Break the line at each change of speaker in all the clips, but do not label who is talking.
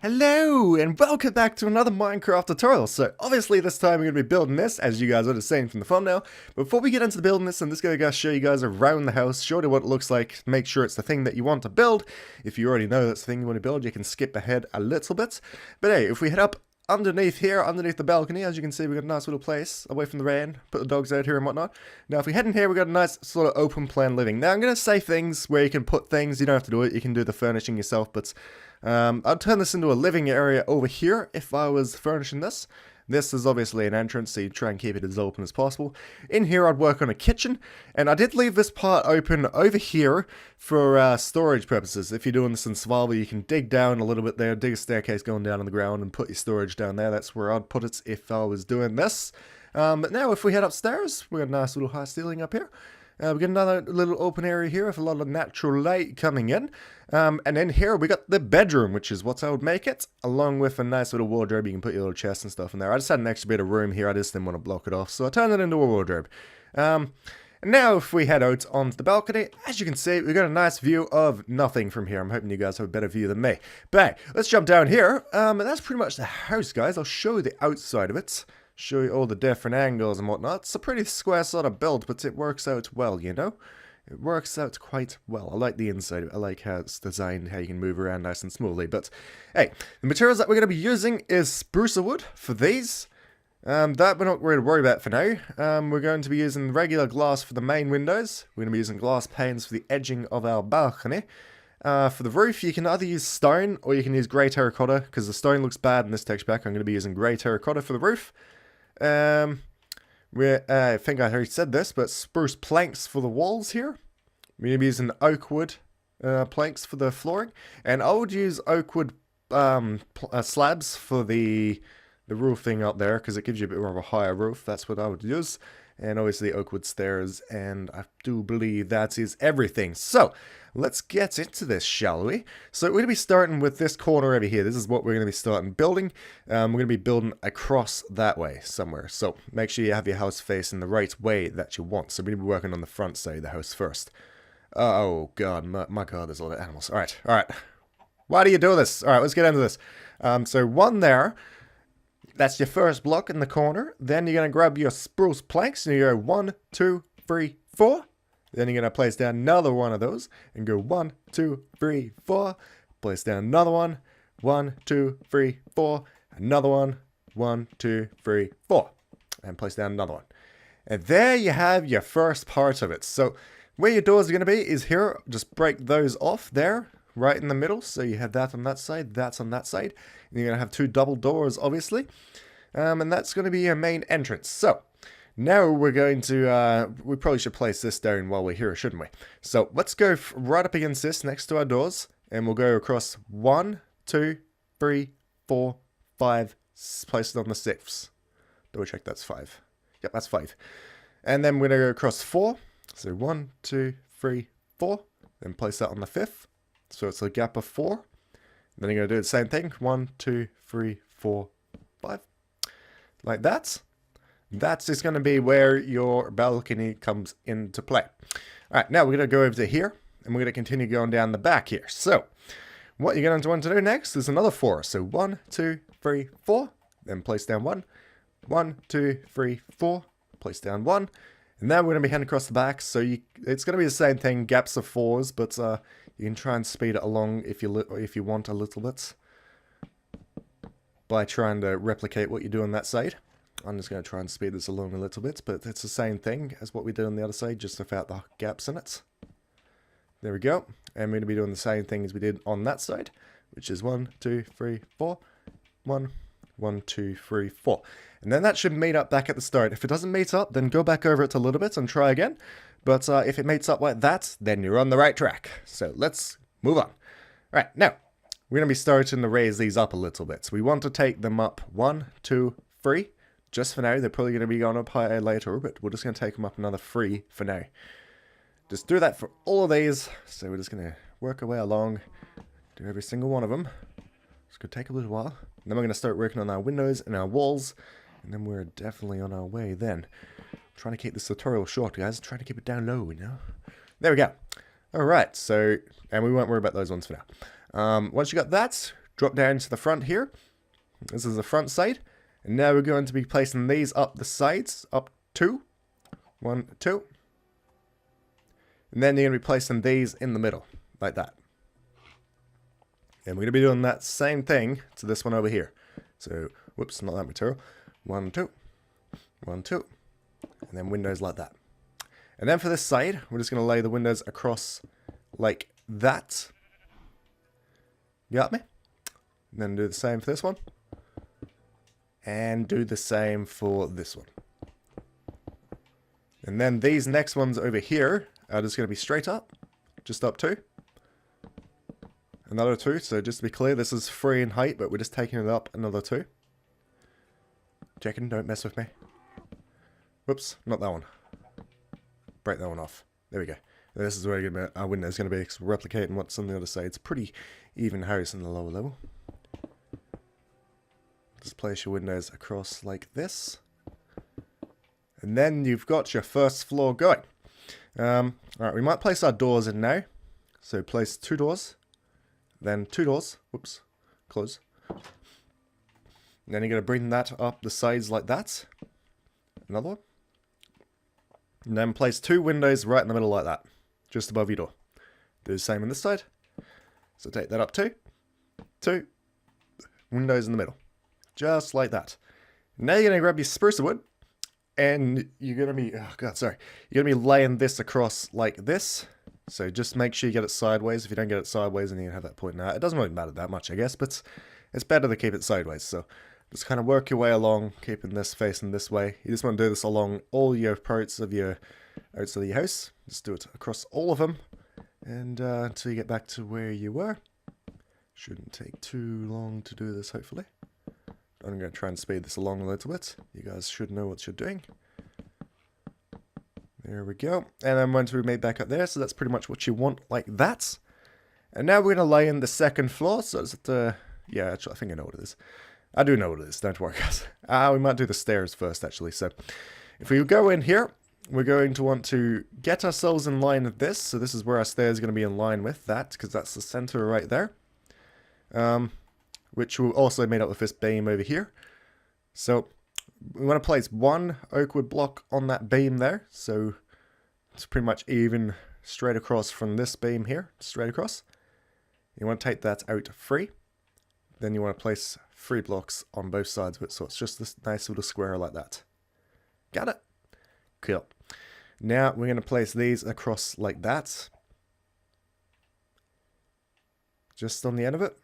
Hello, and welcome back to another Minecraft tutorial. So, obviously this time we're going to be building this, as you guys would have seen from the thumbnail. Before we get into the building this, I'm just going to show you guys around the house, show you what it looks like, make sure it's the thing that you want to build. If you already know that's the thing you want to build, you can skip ahead a little bit. But hey, if we head up underneath here, underneath the balcony, as you can see, we've got a nice little place away from the rain, put the dogs out here and whatnot. Now, if we head in here, we've got a nice sort of open plan living. Now, I'm going to say things where you can put things, you don't have to do it, you can do the furnishing yourself, but I'd turn this into a living area over here if I was furnishing this. This is obviously an entrance, so you try and keep it as open as possible. In here, I'd work on a kitchen, and I did leave this part open over here for storage purposes. If you're doing this in survival, you can dig down a little bit there, dig a staircase going down on the ground, and put your storage down there. That's where I'd put it if I was doing this. But now, if we head upstairs, we got a nice little high ceiling up here. We got another little open area here with a lot of natural light coming in. And then here we got the bedroom, which is what I would make it, along with a nice little wardrobe. You can put your little chest and stuff in there. I just had an extra bit of room here. I just didn't want to block it off, so I turned it into a wardrobe. And now if we head out onto the balcony, as you can see, we've got a nice view of nothing from here. I'm hoping you guys have a better view than me. But hey, let's jump down here. And that's pretty much the house, guys. I'll show you the outside of it. Show you all the different angles and whatnot. It's a pretty square sort of build, but it works out well, you know? It works out quite well. I like the inside of it. I like how it's designed, how you can move around nice and smoothly. But, hey, the materials that we're going to be using is spruce wood for these. That we're not going to worry about for now. We're going to be using regular glass for the main windows. We're going to be using glass panes for the edging of our balcony. For the roof, you can either use stone or you can use grey terracotta, because the stone looks bad in this texture pack. I'm going to be using grey terracotta for the roof. I think I already said this, but spruce planks for the walls here. We're going to be using oak wood planks for the flooring. And I would use oak wood slabs for the roofing up there, because it gives you a bit more of a higher roof. That's what I would use. And obviously oak wood stairs, and I do believe that is everything. So, let's get into this, shall we? So, we're going to be starting with this corner over here. This is what we're going to be starting building. We're going to be building across that way somewhere. So, make sure you have your house facing the right way that you want. So, we're going to be working on the front side of the house first. Oh, God. My God, there's a lot of animals. Alright. Why do you do this? Alright, let's get into this. So, one there. That's your first block in the corner. Then you're going to grab your spruce planks and you go 1, 2, 3, 4. Then you're going to place down another one of those and go 1, 2, 3, 4. Place down another one. 1, 2, 3, 4. Another one. 1, 2, 3, 4. And place down another one. And there you have your first part of it. So where your doors are going to be is here. Just break those off there. Right in the middle, so you have that on that side, that's on that side. And you're going to have two double doors, obviously. And that's going to be your main entrance. So, now we're going to, we probably should place this down while we're here, shouldn't we? So, let's go right up against this, next to our doors. And we'll go across 1, 2, 3, 4, 5, place it on the 6th. Double check that's 5. Yep, that's 5. And then we're going to go across 4. So, 1, 2, 3, 4. Then place that on the 5th. So it's a gap of 4. Then you're going to do the same thing. 1, 2, 3, 4, 5. Like that. That's just going to be where your balcony comes into play. Alright, now we're going to go over to here. And we're going to continue going down the back here. So, what you're going to want to do next is another 4. So 1, 2, 3, 4. Then place down 1. 1, 2, 3, 4. Place down 1. And now we're going to be heading across the back. So it's going to be the same thing. Gaps of 4s. But you can try and speed it along if you want a little bit by trying to replicate what you do on that side. I'm just going to try and speed this along a little bit, but it's the same thing as what we did on the other side, just without the gaps in it. There we go. And we're going to be doing the same thing as we did on that side, which is 1, 2, 3, 4. 1, 1, 2, 3, 4. And then that should meet up back at the start. If it doesn't meet up, then go back over it a little bit and try again. But if it meets up like that, then you're on the right track. So let's move on. Alright, now, we're going to be starting to raise these up a little bit. So we want to take them up 1, 2, 3. Just for now, they're probably going to be going up higher later, but we're just going to take them up another 3 for now. Just do that for all of these. So we're just going to work our way along, do every single one of them. It's going to take a little while. And then we're going to start working on our windows and our walls. And then we're definitely on our way then. Trying to keep this tutorial short, guys. Trying to keep it down low, you know. There we go. Alright, so, and we won't worry about those ones for now. Once you got that, drop down to the front here. This is the front side. And now we're going to be placing these up the sides, up 2. 1, 2. And then you're going to be placing these in the middle, like that. And we're going to be doing that same thing to this one over here. So, whoops, not that material. 1, 2. 1, 2. And then windows like that. And then for this side, we're just going to lay the windows across like that. You got me? And then do the same for this one. And do the same for this one. And then these next ones over here are just going to be straight up. Just up 2. Another 2. So just to be clear, this is 3 in height, but we're just taking it up another 2. Checking, don't mess with me. Whoops, not that one. Break that one off. There we go. This is where our window is going to be replicating what's on the other side. It's pretty even house in the lower level. Just place your windows across like this. And then you've got your first floor going. Alright, we might place our doors in now. So place 2 doors. Then 2 doors. Whoops. Close. And then you're going to bring that up the sides like that. Another one. And then place 2 windows right in the middle like that. Just above your door. Do the same on this side. So take that up 2. 2. Windows in the middle. Just like that. Now you're going to grab your spruce wood. And you're going to be... Oh god, sorry. You're going to be laying this across like this. So just make sure you get it sideways. If you don't get it sideways, then you have that pointing out. It doesn't really matter that much, I guess. But it's better to keep it sideways. So just kind of work your way along, keeping this facing this way. You just want to do this along all your parts of your outside of your house. Just do it across all of them. And until you get back to where you were. Shouldn't take too long to do this, hopefully. I'm going to try and speed this along a little bit. You guys should know what you're doing. There we go. And then once we made back up there, so that's pretty much what you want, like that. And now we're going to lay in the second floor. So it's yeah, actually, I think I know what it is. I do know what it is, don't worry, guys. We might do the stairs first, actually. So if we go in here, we're going to want to get ourselves in line with this. So this is where our stairs are going to be in line with that, because that's the center right there. Which will also made up with this beam over here. So we want to place 1 oak wood block on that beam there. So it's pretty much even straight across from this beam here, straight across. You want to take that out 3. Then you want to place 3 blocks on both sides of it. So it's just this nice little square like that. Got it? Cool. Now we're going to place these across like that. Just on the end of it.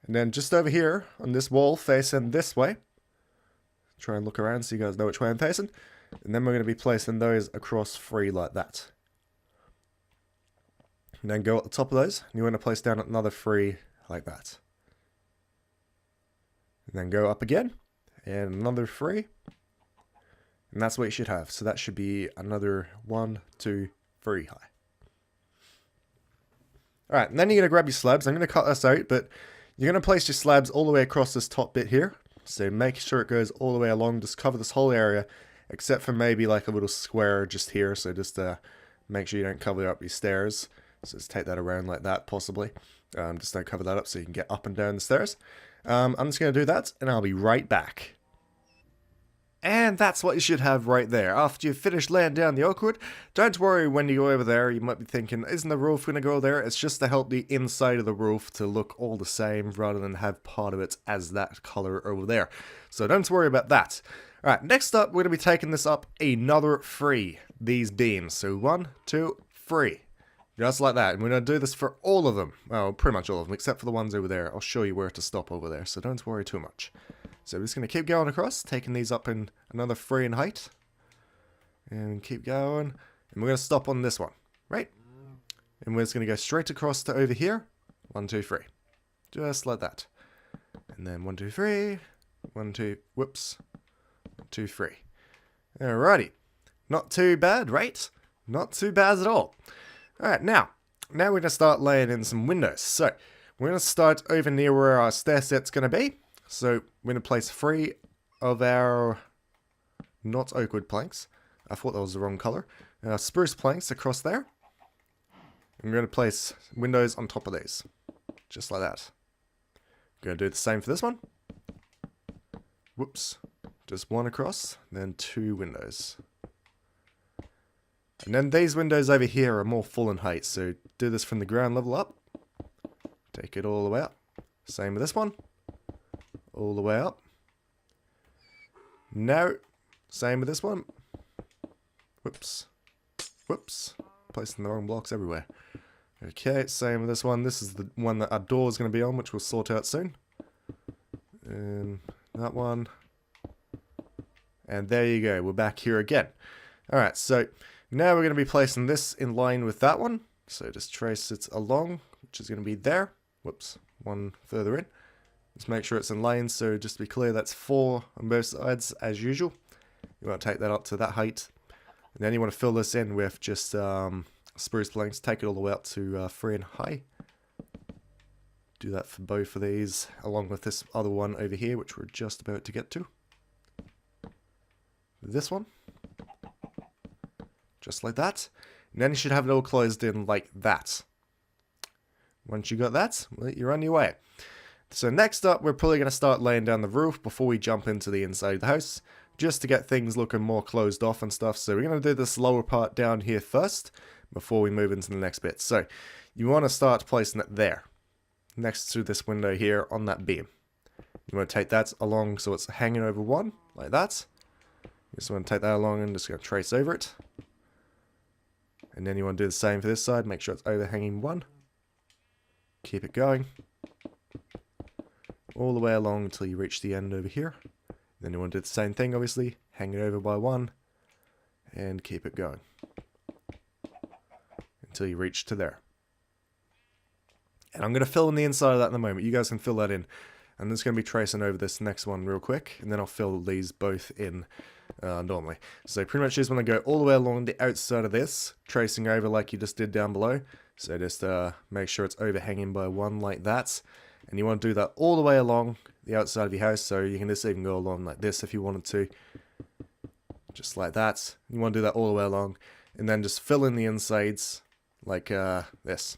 And then just over here on this wall facing this way. Try and look around so you guys know which way I'm facing. And then we're going to be placing those across 3 like that. And then go at the top of those. And you want to place down another 3 like that. And then go up again. And another 3. And that's what you should have. So that should be another 1, 2, 3 high. Alright, and then you're going to grab your slabs. I'm going to cut this out, but you're going to place your slabs all the way across this top bit here. So make sure it goes all the way along. Just cover this whole area, except for maybe like a little square just here. So just make sure you don't cover up your stairs. So just take that around like that, possibly. Just don't cover that up so you can get up and down the stairs. I'm just going to do that, and I'll be right back. And that's what you should have right there. After you've finished laying down the oak wood, don't worry when you go over there. You might be thinking, isn't the roof going to go there? It's just to help the inside of the roof to look all the same rather than have part of it as that color over there. So don't worry about that. Alright, next up, we're going to be taking this up another 3. These beams. So 1, 2, 3. Just like that. And we're going to do this for all of them. Well, pretty much all of them, except for the ones over there. I'll show you where to stop over there, so don't worry too much. So we're just going to keep going across, taking these up in another 3 in height. And keep going. And we're going to stop on this one, right? And we're just going to go straight across to over here. 1, 2, 3. Just like that. And then 1, 2, 3. 1, 2, whoops. 1, 2, 3. Alrighty. Not too bad, right? Not too bad at all. Alright, now we're going to start laying in some windows. So, we're going to start over near where our stair set's going to be. So, we're going to place 3 of our not oak wood planks. I thought that was the wrong color. Spruce planks across there. And we're going to place windows on top of these. Just like that. Going to do the same for this one. Whoops. Just one across, then 2 windows. And then these windows over here are more full in height, so do this from the ground level up. Take it all the way up. Same with this one. All the way up. Now, same with this one. Whoops. Whoops. Placing the wrong blocks everywhere. Okay, same with this one. This is the one that our door is going to be on, which we'll sort out soon. And that one. And there you go. We're back here again. Alright, so now we're going to be placing this in line with that one. So just trace it along, which is going to be there. Whoops, one further in. Just make sure it's in line, so just to be clear, that's 4 on both sides as usual. You want to take that up to that height. And then you want to fill this in with just spruce planks, take it all the way up to 3 in high. Do that for both of these, along with this other one over here, which we're just about to get to. This one. Just like that. And then you should have it all closed in like that. Once you got that, well, you're on your way. So next up, we're probably going to start laying down the roof before we jump into the inside of the house, just to get things looking more closed off and stuff. So we're going to do this lower part down here first, before we move into the next bit. So you want to start placing it there, next to this window here on that beam. You want to take that along so it's hanging over one, like that. You just want to take that along and just go trace over it. And then you want to do the same for this side, make sure it's overhanging one. Keep it going. All the way along until you reach the end over here. Then you want to do the same thing, obviously. Hang it over by one. And keep it going. Until you reach to there. And I'm going to fill in the inside of that in a moment. You guys can fill that in. I'm just going to be tracing over this next one real quick. And then I'll fill these both in normally. So pretty much just want to go all the way along the outside of this. Tracing over like you just did down below. So just make sure it's overhanging by one like that. And you want to do that all the way along the outside of your house. So you can just even go along like this if you wanted to. Just like that. You want to do that all the way along. And then just fill in the insides like this.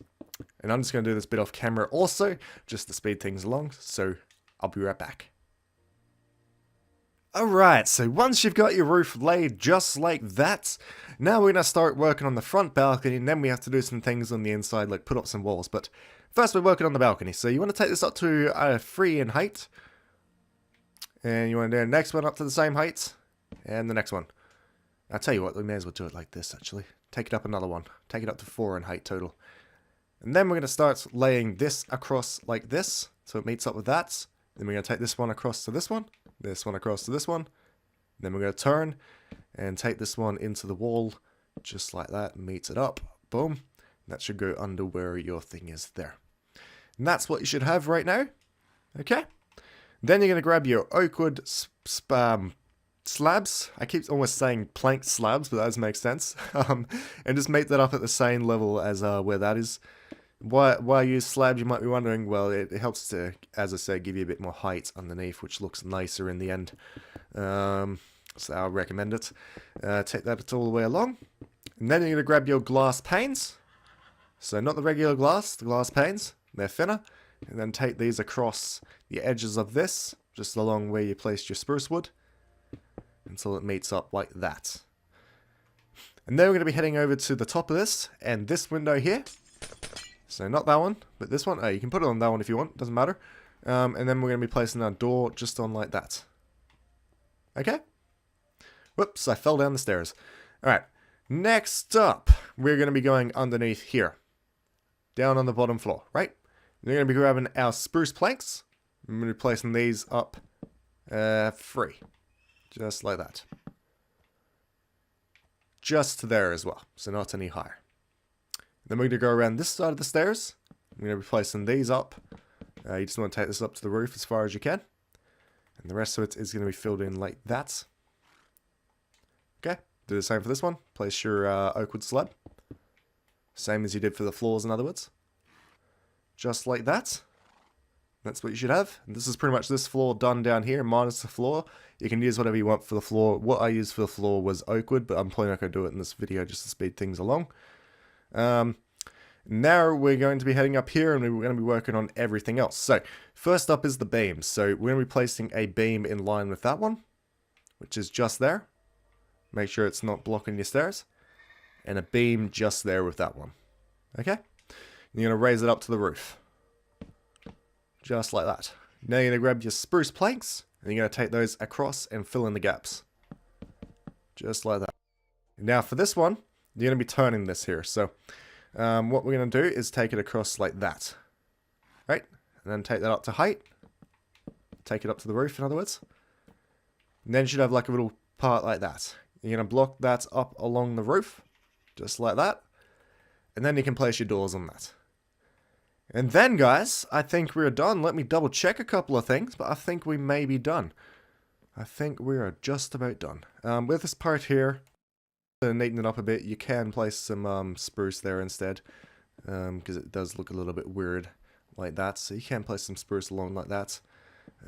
And I'm just going to do this bit off camera also, just to speed things along. So I'll be right back. Alright, so once you've got your roof laid just like that, now we're going to start working on the front balcony, and then we have to do some things on the inside, like put up some walls. But first we're working on the balcony, so you want to take this up to 3 in height. And you want to do the next one up to the same height, and the next one. I'll tell you what, we may as well do it like this actually. Take it up another one, take it up to 4 in height total. And then we're going to start laying this across like this, so it meets up with that. Then we're going to take this one across to this one across to this one. Then we're going to turn and take this one into the wall, just like that, meets it up. Boom. That should go under where your thing is there. And that's what you should have right now. Okay. Then you're going to grab your oak wood slabs. I keep almost saying plank slabs, but that doesn't make sense. And just make that up at the same level as where that is. Why I use slabs, you might be wondering. Well, it helps to, as I said, give you a bit more height underneath, which looks nicer in the end. So I'll recommend it. Take that all the way along. And then you're going to grab your glass panes. So not the regular glass, the glass panes. They're thinner. And then take these across the edges of this, just along where you placed your spruce wood, until it meets up like that. And then we're going to be heading over to the top of this, and this window here. So not that one, but this one. Oh, you can put it on that one if you want, doesn't matter. And then we're going to be placing our door just on like that. Okay? Whoops, I fell down the stairs. Alright, next up, we're going to be going underneath here. Down on the bottom floor, right? We're going to be grabbing our spruce planks. I'm going to be placing these up 3. Just like that. Just there as well, so not any higher. Then we're going to go around this side of the stairs. I'm going to be placing these up. You just want to take this up to the roof as far as you can. And the rest of it is going to be filled in like that. Okay, do the same for this one. Place your oak wood slab. Same as you did for the floors, in other words. Just like that. That's what you should have. And this is pretty much this floor done down here, minus the floor. You can use whatever you want for the floor. What I used for the floor was oak wood, but I'm probably not going to do it in this video just to speed things along. And Now we're going to be heading up here and we're going to be working on everything else. So first up is the beam. So we're going to be placing a beam in line with that one, which is just there. Make sure it's not blocking your stairs. And a beam just there with that one. Okay? And you're going to raise it up to the roof. Just like that. Now you're going to grab your spruce planks and you're going to take those across and fill in the gaps. Just like that. Now for this one, you're going to be turning this here. So what we're going to do is take it across like that. Right? And then take that up to height. Take it up to the roof, in other words. And then you should have like a little part like that. You're going to block that up along the roof. Just like that. And then you can place your doors on that. And then, guys, I think we're done. Let me double check a couple of things, but I think we may be done. I think we are just about done. With this part here, to neaten it up a bit, you can place some spruce there instead. Because it does look a little bit weird like that. So you can place some spruce along like that.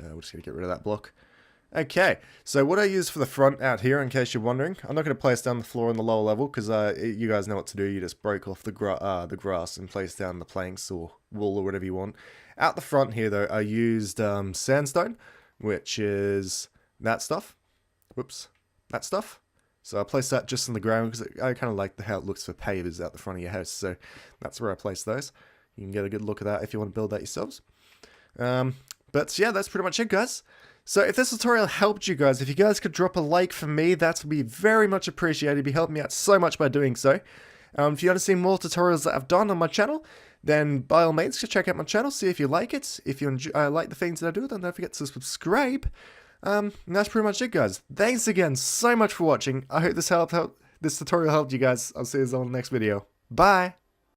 We're just going to get rid of that block. Okay, so what I use for the front out here, in case you're wondering, I'm not going to place down the floor on the lower level, because you guys know what to do. You just break off the grass and place down the planks or wool or whatever you want. Out the front here, though, I used sandstone, which is that stuff. Whoops, that stuff. So I placed that just on the ground, because I kind of like how it looks for pavers out the front of your house, so that's where I place those. You can get a good look at that if you want to build that yourselves. But yeah, that's pretty much it, guys. So if this tutorial helped you guys, if you guys could drop a like for me, that would be very much appreciated. You'd be helping me out so much by doing so. If you want to see more tutorials that I've done on my channel, then by all means, check out my channel, see if you like it. If you like the things that I do, then don't forget to subscribe. And that's pretty much it, guys. Thanks again so much for watching. I hope this tutorial helped you guys. I'll see you all in the next video. Bye!